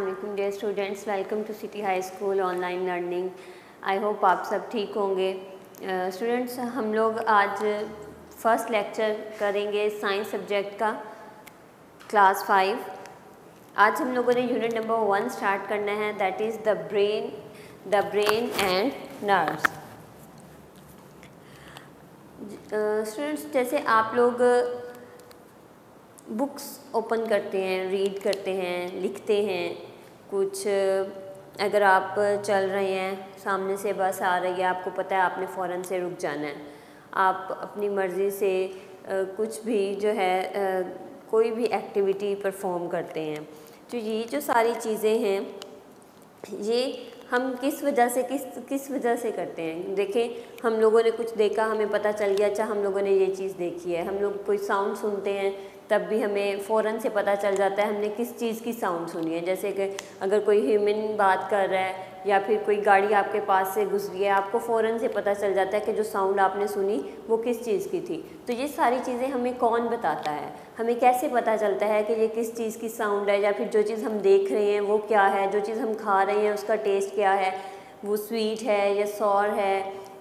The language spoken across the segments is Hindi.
वालेकुम dear students, welcome to city high school online learning. I hope आप सब ठीक होंगे। स्टूडेंट्स, हम लोग आज फर्स्ट लेक्चर करेंगे साइंस सब्जेक्ट का, क्लास 5। आज हम लोगों ने यूनिट नंबर 1 स्टार्ट करना है, that is the brain and nerves. Students, जैसे आप लोग बुक्स ओपन करते हैं, रीड करते हैं, लिखते हैं कुछ, अगर आप चल रहे हैं, सामने से बस आ रही है, आपको पता है आपने फ़ौरन से रुक जाना है, आप अपनी मर्ज़ी से कुछ भी जो है कोई भी एक्टिविटी परफॉर्म करते हैं। तो ये जो सारी चीज़ें हैं, ये हम किस वजह से करते हैं। देखें, हम लोगों ने कुछ देखा, हमें पता चल गया, अच्छा हम लोगों ने ये चीज़ देखी है। हम लोग कोई साउंड सुनते हैं, तब भी हमें फ़ौरन से पता चल जाता है हमने किस चीज़ की साउंड सुनी है। जैसे कि अगर कोई ह्यूमन बात कर रहा है या फिर कोई गाड़ी आपके पास से गुजरी है, आपको फ़ौरन से पता चल जाता है कि जो साउंड आपने सुनी वो किस चीज़ की थी। तो ये सारी चीज़ें हमें कौन बताता है, हमें कैसे पता चलता है कि ये किस चीज़ की साउंड है, या फिर जो चीज़ हम देख रहे हैं वो क्या है, जो चीज़ हम खा रहे हैं उसका टेस्ट क्या है, वो स्वीट है या सॉर है,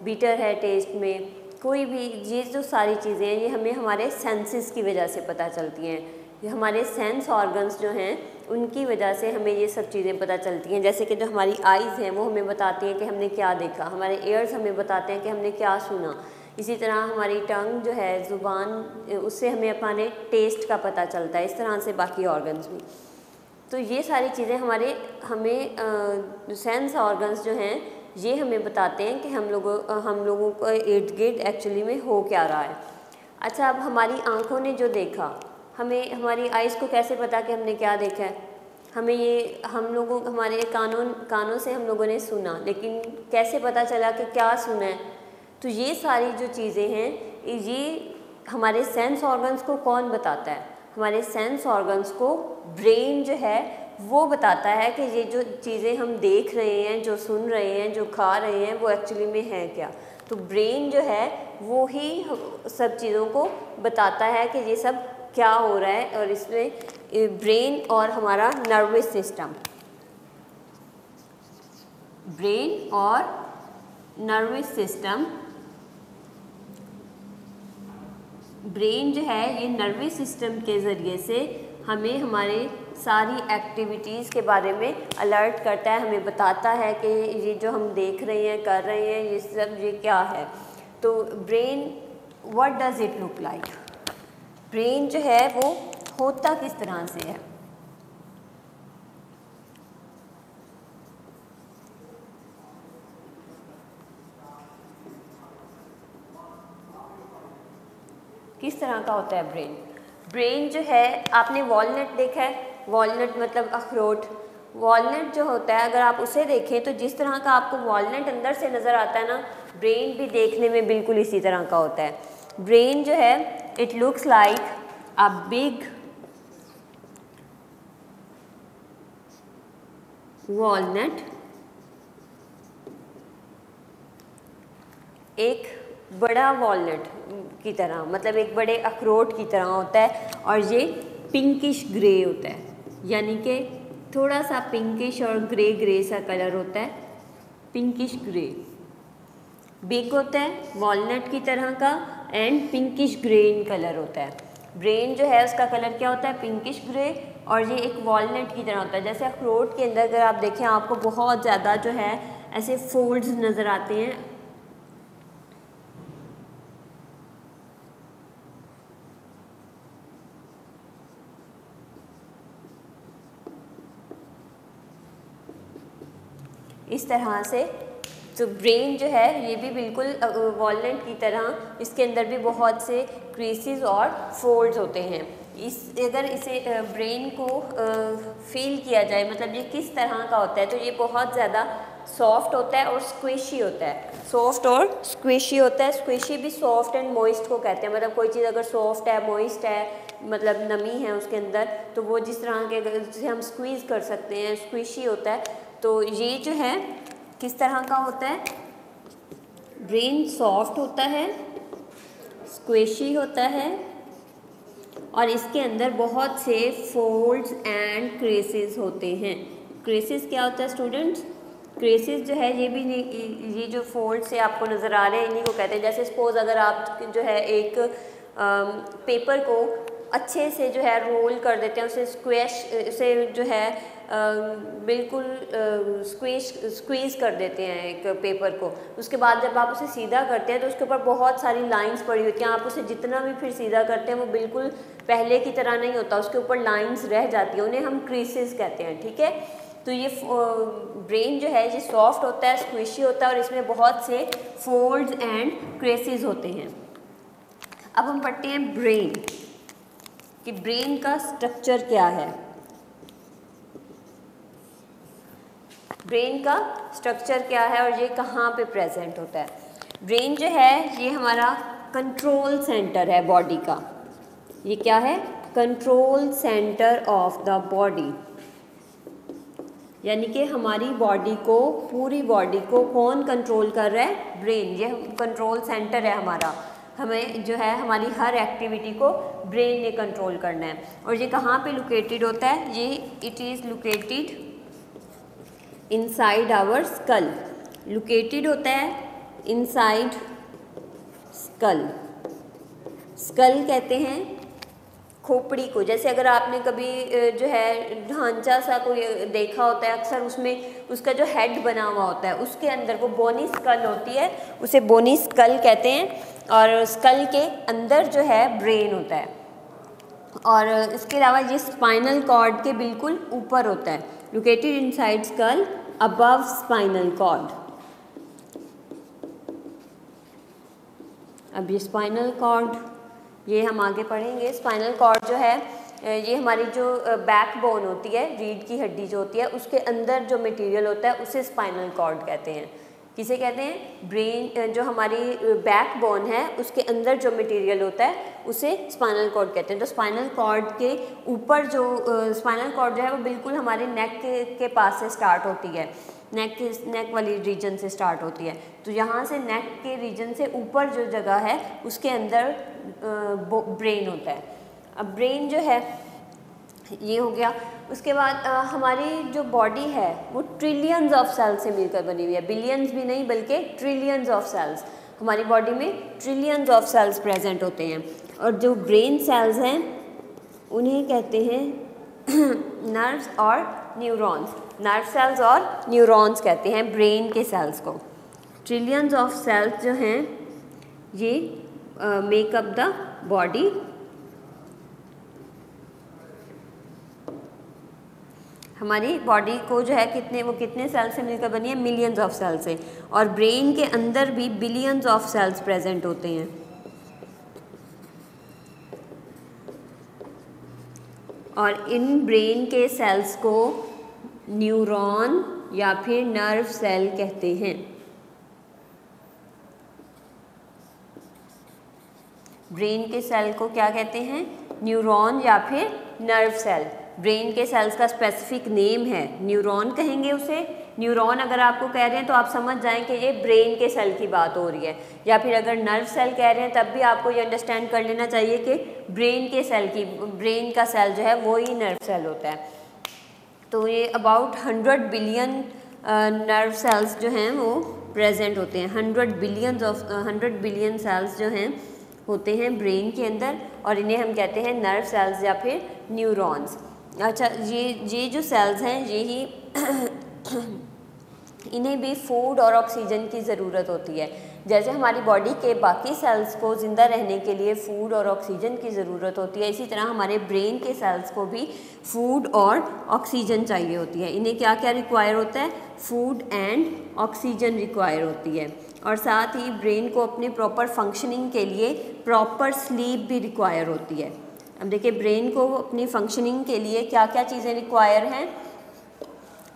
बीटर है टेस्ट में, कोई भी। ये जो सारी चीज़ें हैं ये हमें हमारे सेंसेस की वजह से पता चलती हैं। ये हमारे सेंस ऑर्गन्स जो हैं उनकी वजह से हमें ये सब चीज़ें पता चलती हैं। जैसे कि जो हमारी आइज़ हैं वो हमें बताती हैं कि हमने क्या देखा, हमारे एयर्स हमें बताते हैं कि हमने क्या सुना। इसी तरह हमारी टंग जो है, ज़ुबान, उससे हमें अपने टेस्ट का पता चलता है। इस तरह से बाकी ऑर्गन्स भी। तो ये सारी चीज़ें हमें सेंस ऑर्गन्स जो हैं ये हमें बताते हैं कि हम लोगों को इर्द गिर्द एक्चुअली में हो क्या रहा है। अच्छा, अब हमारी आँखों ने जो देखा, हमें हमारी आइज़ को कैसे पता कि हमने क्या देखा है। हमारे कानों से हम लोगों ने सुना, लेकिन कैसे पता चला कि क्या सुना है। तो ये सारी जो चीज़ें हैं ये हमारे सेंस ऑर्गन्स को कौन बताता है। हमारे सेंस ऑर्गन्स को ब्रेन जो है वो बताता है कि ये जो चीज़ें हम देख रहे हैं, जो सुन रहे हैं, जो खा रहे हैं, वो एक्चुअली में है क्या। तो ब्रेन जो है वो ही सब चीज़ों को बताता है कि ये सब क्या हो रहा है। और इसमें ब्रेन और हमारा नर्वस सिस्टम, ब्रेन और नर्वस सिस्टम, ब्रेन जो है ये नर्वस सिस्टम के ज़रिए से हमें हमारे सारी एक्टिविटीज़ के बारे में अलर्ट करता है, हमें बताता है कि ये जो हम देख रहे हैं, कर रहे हैं, ये सब ये क्या है। तो brain, what does it look like, brain जो है वो होता किस तरह से है। किस तरह का होता है ब्रेन। ब्रेन जो है, आपने वॉलनट देखा है, वॉलनट मतलब अखरोट। वॉलनट जो होता है, अगर आप उसे देखें तो जिस तरह का आपको वॉलनट अंदर से नज़र आता है ना, ब्रेन भी देखने में बिल्कुल इसी तरह का होता है। ब्रेन जो है, it looks like a big walnut, एक बड़ा वॉलनट की तरह, मतलब एक बड़े अखरोट की तरह होता है, और ये पिंकिश ग्रे होता है, यानी कि थोड़ा सा पिंकिश और ग्रे सा कलर होता है, पिंकिश ग्रे। बिग होता है वॉलनट की तरह का and pinkish grey in colour होता है। ब्रेन जो है उसका कलर क्या होता है, पिंकिश ग्रे, और ये एक वॉलनट की तरह होता है। जैसे अखरोट के अंदर अगर आप देखें, आपको बहुत ज़्यादा जो है ऐसे फोल्ड्स नज़र आते हैं। इस तरह से तो ब्रेन जो है ये भी बिल्कुल वॉलनट की तरह, इसके अंदर भी बहुत से क्रीसेस और फोल्ड्स होते हैं। अगर इसे ब्रेन को फील किया जाए, मतलब ये किस तरह का होता है, तो ये बहुत ज़्यादा सॉफ्ट होता है और स्क्विशी होता है। सॉफ्ट और स्क्विशी होता है। स्क्विशी भी सॉफ्ट एंड मॉइस्ट को कहते हैं। मतलब कोई चीज़ अगर सॉफ्ट है, मॉइस्ट है, मतलब नमी है उसके अंदर, तो वो जिस तरह के जिसे हम स्क्वीज़ कर सकते हैं, स्क्विशी होता है। तो ये जो है किस तरह का होता है, ब्रेन सॉफ्ट होता है, स्क्विशी होता है, और इसके अंदर बहुत से फोल्ड्स एंड क्रेसेस होते हैं। क्रेसिस क्या होता है स्टूडेंट्स? क्रेसिस जो है ये जो फोल्ड से आपको नज़र आ रहे हैं इन्हीं को कहते हैं। जैसे सपोज अगर आप जो है एक पेपर को अच्छे से जो है रोल कर देते हैं, उसे जो है बिल्कुल स्क्वीज़ कर देते हैं एक पेपर को, उसके बाद जब आप उसे सीधा करते हैं तो उसके ऊपर बहुत सारी लाइंस पड़ी होती हैं। आप उसे जितना भी फिर सीधा करते हैं वो बिल्कुल पहले की तरह नहीं होता, उसके ऊपर लाइंस रह जाती हैं, उन्हें हम क्रीसेस कहते हैं। ठीक है, तो ये ब्रेन जो है ये सॉफ्ट होता है, स्क्विशी होता है और इसमें बहुत से फोल्ड्स एंड क्रेसेस होते हैं। अब हम पढ़ते हैं ब्रेन कि ब्रेन का स्ट्रक्चर क्या है। ब्रेन का स्ट्रक्चर क्या है और ये कहाँ पे प्रेजेंट होता है? ब्रेन जो है ये हमारा कंट्रोल सेंटर है बॉडी का। ये क्या है? Control centre of the body, यानी कि हमारी बॉडी को, पूरी बॉडी को कौन कंट्रोल कर रहा है? ब्रेन। ये कंट्रोल सेंटर है हमारा, हमें जो है हमारी हर एक्टिविटी को ब्रेन ने कंट्रोल करना है। और ये कहाँ पे लोकेटेड होता है? ये it is located inside our skull. Located होता है इनसाइड स्कल। स्कल कहते हैं खोपड़ी को। जैसे अगर आपने कभी जो है ढांचा सा कोई देखा होता है, अक्सर उसमें उसका जो हेड बना हुआ होता है उसके अंदर वो बोनी स्कल होती है, उसे बोनी स्कल कहते हैं। और स्कल के अंदर जो है ब्रेन होता है। और इसके अलावा ये स्पाइनल कॉर्ड के बिल्कुल ऊपर होता है, located inside skull above spinal cord. अब ये स्पाइनल कॉर्ड ये हम आगे पढ़ेंगे। स्पाइनल कॉर्ड जो है ये हमारी जो बैकबोन होती है, रीढ़ की हड्डी जो होती है, उसके अंदर जो मटेरियल होता है उसे स्पाइनल कॉर्ड कहते हैं। किसे कहते हैं? ब्रेन, जो हमारी बैकबोन है उसके अंदर जो मटेरियल होता है उसे स्पाइनल कॉर्ड कहते हैं। तो स्पाइनल कॉर्ड के ऊपर जो स्पाइनल कॉर्ड जो है वो बिल्कुल हमारे नेक के पास से स्टार्ट होती है, नेक वाली रीजन से स्टार्ट होती है। तो यहाँ से नेक के रीजन से ऊपर जो जगह है उसके अंदर ब्रेन होता है। अब ब्रेन जो है ये हो गया। उसके बाद हमारी जो बॉडी है वो ट्रिलियंस ऑफ सेल्स से मिलकर बनी हुई है, बिलियंस भी नहीं बल्कि ट्रिलियंस ऑफ सेल्स। हमारी बॉडी में ट्रिलियंस ऑफ सेल्स प्रेजेंट होते हैं। और जो ब्रेन सेल्स हैं उन्हें कहते हैं नर्व्स और न्यूरॉन्स। नर्व सेल्स और न्यूरॉन्स कहते हैं ब्रेन के सेल्स को। ट्रिलियंस ऑफ सेल्स जो हैं ये मेक अप द बॉडी। हमारी बॉडी को जो है कितने सेल से मिलकर बनी है? मिलियंस ऑफ सेल से। और ब्रेन के अंदर भी बिलियंस ऑफ सेल्स प्रेजेंट होते हैं। और इन ब्रेन के सेल्स को न्यूरॉन या फिर नर्व सेल कहते हैं। ब्रेन के सेल को क्या कहते हैं? न्यूरॉन या फिर नर्व सेल। ब्रेन के सेल्स का स्पेसिफिक नेम है, न्यूरॉन कहेंगे उसे। न्यूरॉन अगर आपको कह रहे हैं तो आप समझ जाएं कि ये ब्रेन के सेल की बात हो रही है। या फिर अगर नर्व सेल कह रहे हैं तब भी आपको ये अंडरस्टैंड कर लेना चाहिए कि ब्रेन का सेल जो है वो ही नर्व सेल होता है। तो ये अबाउट 100 बिलियन नर्व सेल्स जो हैं वो प्रेजेंट होते हैं। 100 बिलियन सेल्स जो हैं होते हैं ब्रेन के अंदर, और इन्हें हम कहते हैं नर्व सेल्स या फिर न्यूरॉन्स। अच्छा, ये जो सेल्स हैं ये ही इन्हें भी फूड और ऑक्सीजन की ज़रूरत होती है। जैसे हमारी बॉडी के बाकी सेल्स को ज़िंदा रहने के लिए फूड और ऑक्सीजन की ज़रूरत होती है, इसी तरह हमारे ब्रेन के सेल्स को भी फूड और ऑक्सीजन चाहिए होती है। इन्हें क्या क्या रिक्वायर होता है? फूड एंड ऑक्सीजन रिक्वायर होती है। और साथ ही ब्रेन को अपने प्रॉपर फंक्शनिंग के लिए प्रॉपर स्लीप भी रिक्वायर होती है। अब देखिए, ब्रेन को अपनी फंक्शनिंग के लिए क्या क्या चीज़ें रिक्वायर हैं?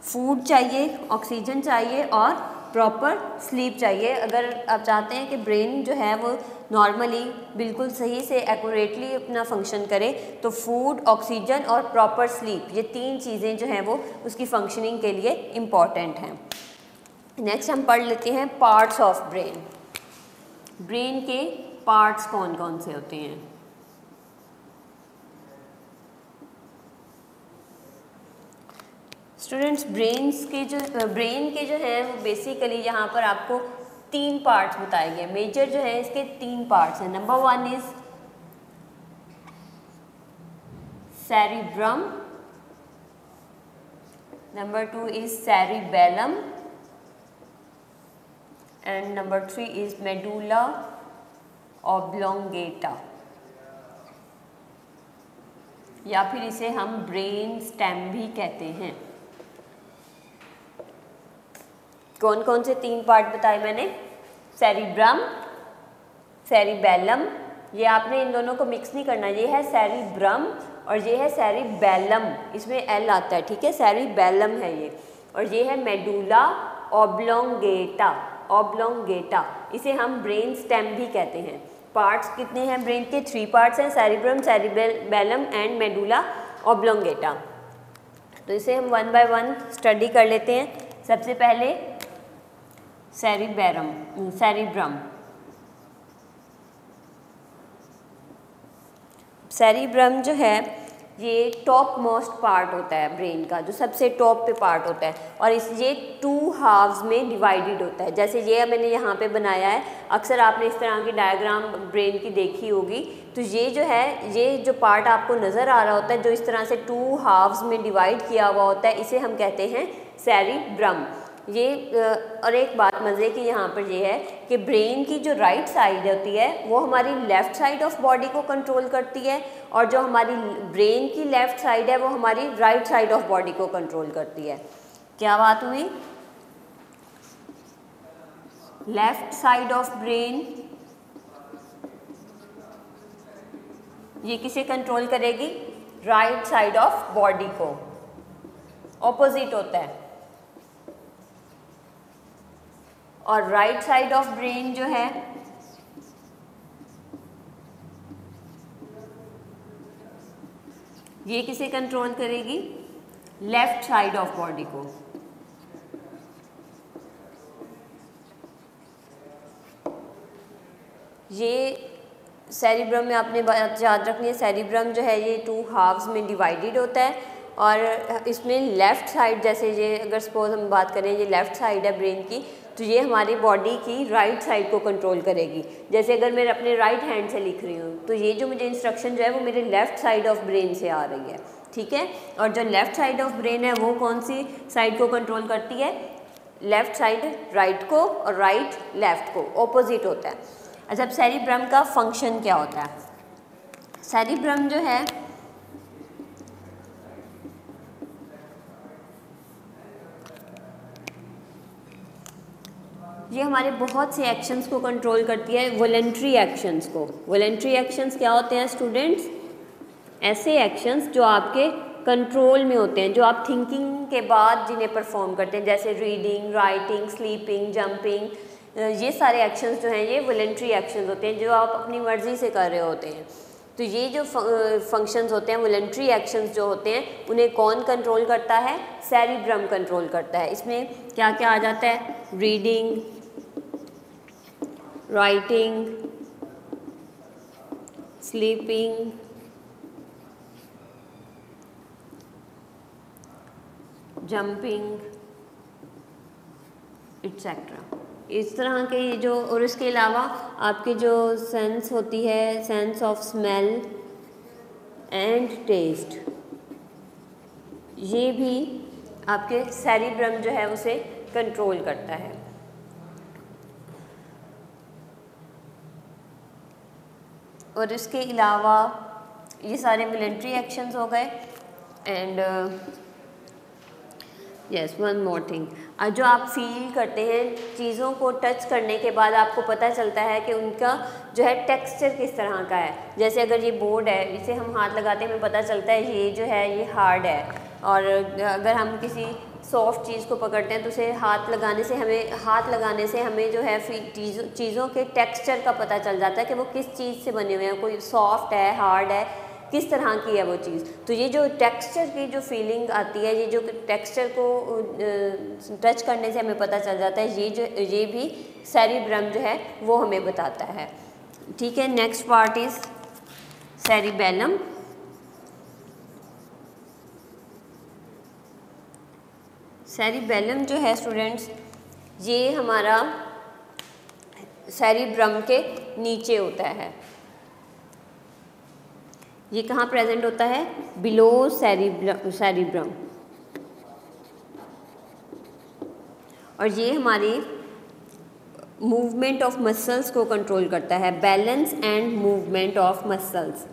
फूड चाहिए, ऑक्सीजन चाहिए और प्रॉपर स्लीप चाहिए। अगर आप चाहते हैं कि ब्रेन जो है वो नॉर्मली बिल्कुल सही से एक्यूरेटली अपना फंक्शन करे तो फूड, ऑक्सीजन और प्रॉपर स्लीप, ये 3 चीज़ें जो हैं वो उसकी फंक्शनिंग के लिए इम्पॉर्टेंट हैं। नेक्स्ट हम पढ़ लेते हैं पार्ट्स ऑफ ब्रेन। ब्रेन के पार्ट्स कौन कौन से होते हैं? स्टूडेंट्स ब्रेन के जो है वो बेसिकली यहाँ पर आपको 3 पार्ट्स बताए गए। मेजर जो है इसके 3 पार्ट्स हैं। Number 1 is cerebrum, number 2 is cerebellum and number 3 is medulla oblongata, या फिर इसे हम ब्रेन स्टेम भी कहते हैं। कौन कौन से 3 पार्ट बताए मैंने? सेरिब्रम, सेरिबेलम, ये आपने इन दोनों को मिक्स नहीं करना, ये है सेरिब्रम और ये है सेरिबेलम, इसमें एल आता है, ठीक है, सेरिबेलम है ये, और ये है मेडुला ऑब्लोंगेटा, ऑब्लोंगेटा, इसे हम ब्रेन स्टेम भी कहते हैं। पार्ट्स कितने हैं ब्रेन के? 3 पार्ट्स हैं, cerebrum, cerebellum and medulla oblongata. तो इसे हम 1 बाय 1 स्टडी कर लेते हैं। सबसे पहले सेरिब्रम। सेरिब्रम जो है ये टॉप मोस्ट पार्ट होता है ब्रेन का, जो सबसे टॉप पे पार्ट होता है, और ये 2 हाफ्स में डिवाइडेड होता है। जैसे ये मैंने यहाँ पे बनाया है, अक्सर आपने इस तरह की डायग्राम ब्रेन की देखी होगी। तो ये जो है, ये जो पार्ट आपको नज़र आ रहा होता है, जो इस तरह से 2 हाफ्स में डिवाइड किया हुआ होता है, इसे हम कहते हैं सेरिब्रम। ये और एक बात मज़े की यहाँ पर ये है कि ब्रेन की जो राइट साइड होती है वो हमारी लेफ़्ट साइड ऑफ बॉडी को कंट्रोल करती है, और जो हमारी ब्रेन की लेफ़्ट साइड है वो हमारी राइट साइड ऑफ बॉडी को कंट्रोल करती है। क्या बात हुई? लेफ़्ट साइड ऑफ ब्रेन ये किसे कंट्रोल करेगी? राइट साइड ऑफ बॉडी को। ऑपोजिट होता है। और राइट साइड ऑफ ब्रेन जो है ये किसे कंट्रोल करेगी? लेफ्ट साइड ऑफ बॉडी को। ये सेरिब्रम में आपने बात याद रखनी है, सेरिब्रम जो है ये 2 हाफ्स में डिवाइडेड होता है, और इसमें लेफ़्ट साइड, जैसे ये अगर सपोज हम बात करें ये लेफ़्ट साइड है ब्रेन की, तो ये हमारी बॉडी की राइट साइड को कंट्रोल करेगी। जैसे अगर मैं अपने राइट हैंड से लिख रही हूँ तो ये जो मुझे इंस्ट्रक्शन जो है वो मेरे लेफ़्ट साइड ऑफ ब्रेन से आ रही है, ठीक है। और जो लेफ़्ट साइड ऑफ ब्रेन है वो कौन सी साइड को कंट्रोल करती है? लेफ़्ट साइड राइट को और राइट लेफ़्ट को, ऑपोजिट होता है। अच्छा, अब सेरिब्रम का फंक्शन क्या होता है? सेरिब्रम जो है ये हमारे बहुत से एक्शंस को कंट्रोल करती है, वॉलंटरी एक्शंस को। वॉलंटरी एक्शंस क्या होते हैं स्टूडेंट्स? ऐसे एक्शंस जो आपके कंट्रोल में होते हैं, जो आप थिंकिंग के बाद जिन्हें परफॉर्म करते हैं, जैसे रीडिंग, राइटिंग, स्लीपिंग, जंपिंग, ये सारे एक्शंस जो हैं ये वॉलंटरी एक्शंस होते हैं जो आप अपनी मर्ज़ी से कर रहे होते हैं। तो ये जो फंक्शंस होते हैं, वॉलंटरी एक्शंस जो होते हैं, उन्हें कौन कंट्रोल करता है? सेरिब्रम कंट्रोल करता है। इसमें क्या क्या आ जाता है? Reading, writing, sleeping, jumping, etcetera. इस तरह के ये जो, और इसके अलावा आपकी जो सेंस होती है, sense of smell and taste, ये भी आपके सेरिब्रम जो है उसे कंट्रोल करता है। और इसके अलावा ये सारे वॉलंटरी एक्शंस हो गए। And yes, one more thing, जो आप फील करते हैं चीज़ों को टच करने के बाद आपको पता चलता है कि उनका जो है टेक्सचर किस तरह का है। जैसे अगर ये बोर्ड है, इसे हम हाथ लगाते हैं, हमें पता चलता है ये जो है ये हार्ड है, और अगर हम किसी सॉफ्ट चीज़ को पकड़ते हैं तो उसे हाथ लगाने से हमें जो है चीज़ों के टेक्सचर का पता चल जाता है कि वो किस चीज़ से बने हुए हैं, कोई सॉफ्ट है, हार्ड है, किस तरह की है वो चीज़। तो ये जो टेक्सचर की जो फीलिंग आती है, ये जो टेक्सचर को टच करने से हमें पता चल जाता है, ये भी सेरिब्रम जो है वो हमें बताता है, ठीक है। Next part is cerebellum. Cerebellum जो है स्टूडेंट्स, ये हमारा सेरिब्रम के नीचे होता है। ये कहाँ प्रेजेंट होता है? Below cerebrum. और ये हमारी मूवमेंट ऑफ मसल्स को कंट्रोल करता है, balance and movement of muscles.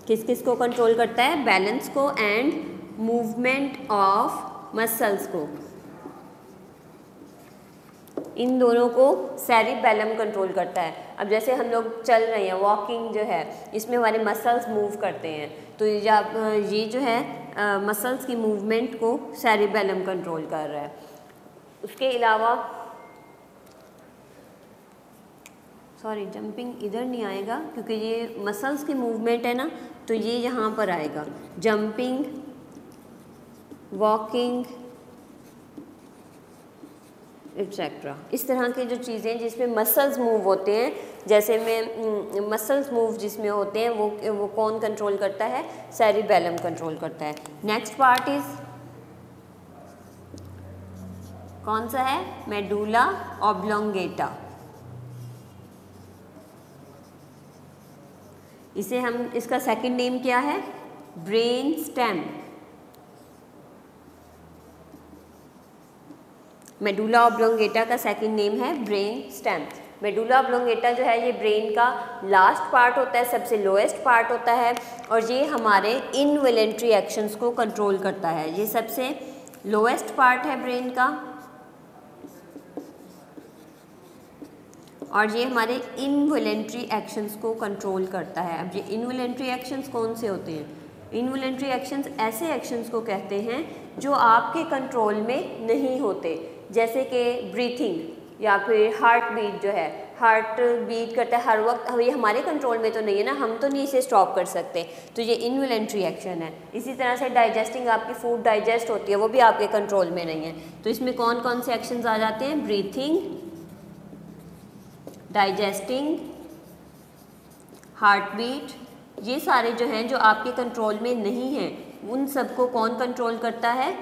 किस किस को कंट्रोल करता है? बैलेंस को एंड मूवमेंट ऑफ मसल्स को। इन दोनों को सेरिबेलम कंट्रोल करता है। अब जैसे हम लोग चल रहे हैं, वॉकिंग जो है, इसमें हमारे मसल्स मूव करते हैं, तो ये जो है मसल्स की मूवमेंट को सेरिबेलम कंट्रोल कर रहा है। उसके अलावा सॉरी, जंपिंग इधर नहीं आएगा क्योंकि ये मसल्स की मूवमेंट है ना, तो ये यहाँ पर आएगा। जंपिंग, वॉकिंग एक्सेट्रा, इस तरह की जो चीज़ें जिसमें मसल्स मूव होते हैं, जैसे में मसल्स मूव जिसमें होते हैं वो कौन कंट्रोल करता है? सेरिबेलम कंट्रोल करता है। नेक्स्ट पार्ट इज कौन सा है? Medulla oblongata. इसे हम, इसका सेकंड नेम क्या है? Brain stem. मेडुला ऑब्लोंगेटा का सेकंड नेम है ब्रेन स्टेम। मेडुला ऑब्लोंगेटा जो है ये ब्रेन का लास्ट पार्ट होता है, सबसे लोएस्ट पार्ट होता है, और ये हमारे इनवॉलेंट्री एक्शंस को कंट्रोल करता है। ये सबसे लोएस्ट पार्ट है ब्रेन का, और ये हमारे इनवॉलेंट्री एक्शंस को कंट्रोल करता है। अब ये इनवॉलेंट्री एक्शंस कौन से होते हैं? इनवॉलेंट्री एक्शंस ऐसे एक्शंस को कहते हैं जो आपके कंट्रोल में नहीं होते, जैसे कि ब्रीथिंग या फिर हार्ट बीट जो है, हार्ट बीट करता है हर वक्त, ये हमारे कंट्रोल में तो नहीं है ना, हम तो नहीं इसे स्टॉप कर सकते, तो ये इनवॉलेंट्री एक्शन है। इसी तरह से डाइजेस्टिंग, आपकी फूड डाइजेस्ट होती है, वो भी आपके कंट्रोल में नहीं है। तो इसमें कौन कौन से एक्शंस आ जाते हैं? ब्रीथिंग, डाइजेस्टिंग, हार्ट बीट, ये सारे जो हैं जो आपके कंट्रोल में नहीं हैं, उन सबको कौन कंट्रोल करता है?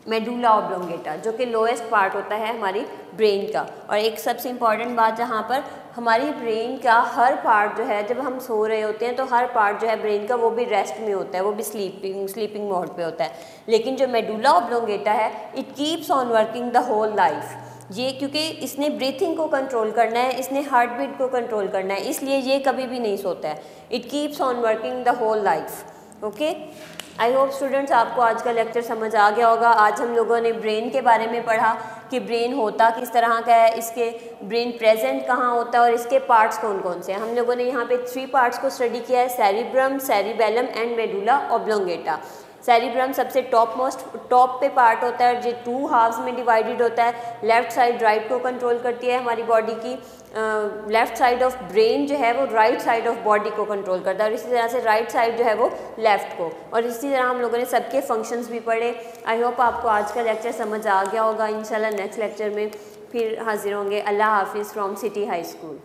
मेडुला ऑब्लोंगेटा, जो कि लोएस्ट पार्ट होता है हमारी ब्रेन का। और एक सबसे इम्पॉर्टेंट बात, जहाँ पर हमारी ब्रेन का हर पार्ट जो है, जब हम सो रहे होते हैं तो हर पार्ट जो है ब्रेन का वो भी रेस्ट में होता है, वो भी स्लीपिंग मोड पे होता है। लेकिन जो मेडुला ऑब्लोंगेटा है, it keeps on working the whole life. ये क्योंकि इसने ब्रीथिंग को कंट्रोल करना है, इसने हार्ट बीट को कंट्रोल करना है, इसलिए ये कभी भी नहीं सोता है। It keeps on working the whole life. Okay, I hope students आपको आज का लेक्चर समझ आ गया होगा। आज हम लोगों ने ब्रेन के बारे में पढ़ा कि ब्रेन होता किस तरह का है, इसके ब्रेन प्रेजेंट कहाँ होता है और इसके पार्ट्स कौन कौन से हैं। हम लोगों ने यहाँ पे 3 पार्ट्स को स्टडी किया है, cerebrum, cerebellum and medulla oblongata. Cerebrum सबसे टॉप पे पार्ट होता है, जो 2 हाफ्स में डिवाइडेड होता है। लेफ्ट साइड राइट को कंट्रोल करती है हमारी बॉडी की, लेफ्ट साइड ऑफ ब्रेन जो है वो राइट साइड ऑफ बॉडी को कंट्रोल करता है, और इसी तरह से राइट साइड जो है वो लेफ्ट को। और इसी तरह हम लोगों ने सबके फंक्शंस भी पढ़े। आई होप आपको आज का लेक्चर समझ आ गया होगा। इंशाल्लाह नेक्स्ट लेक्चर में फिर हाजिर होंगे। अल्लाह हाफिज़ फ्रॉम सिटी हाई स्कूल।